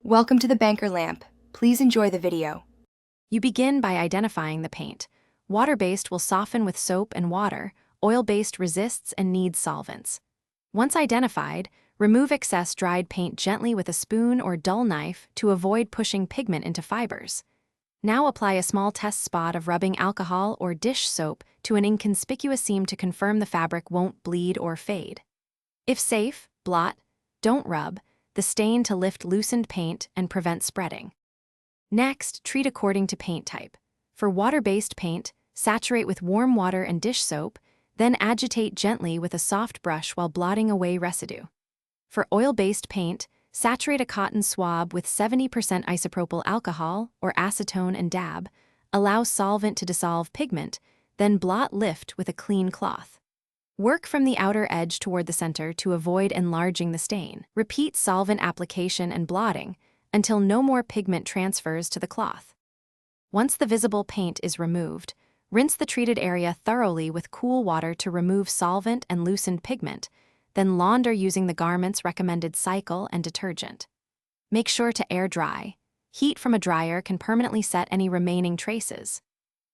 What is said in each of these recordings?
Welcome to the Banker Lamp. Please enjoy the video. You begin by identifying the paint. Water-based will soften with soap and water, oil-based resists and needs solvents. Once identified, remove excess dried paint gently with a spoon or dull knife to avoid pushing pigment into fibers. Now apply a small test spot of rubbing alcohol or dish soap to an inconspicuous seam to confirm the fabric won't bleed or fade. If safe, blot, don't rub, the stain to lift loosened paint and prevent spreading. Next, treat according to paint type. For water-based paint, saturate with warm water and dish soap, then agitate gently with a soft brush while blotting away residue. For oil-based paint, saturate a cotton swab with 70% isopropyl alcohol or acetone and dab, allow solvent to dissolve pigment, then blot lift with a clean cloth. Work from the outer edge toward the center to avoid enlarging the stain. Repeat solvent application and blotting until no more pigment transfers to the cloth. Once the visible paint is removed, rinse the treated area thoroughly with cool water to remove solvent and loosened pigment, then launder using the garment's recommended cycle and detergent. Make sure to air dry. Heat from a dryer can permanently set any remaining traces.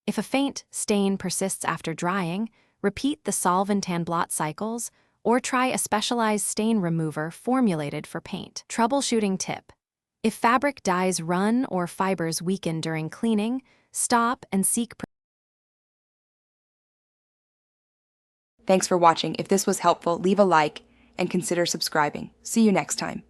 If a faint stain persists after drying, repeat the solve and tan blot cycles, or try a specialized stain remover formulated for paint. Troubleshooting tip. If fabric dyes run or fibers weaken during cleaning, stop and seek. Thanks for watching. If this was helpful, leave a like and consider subscribing. See you next time.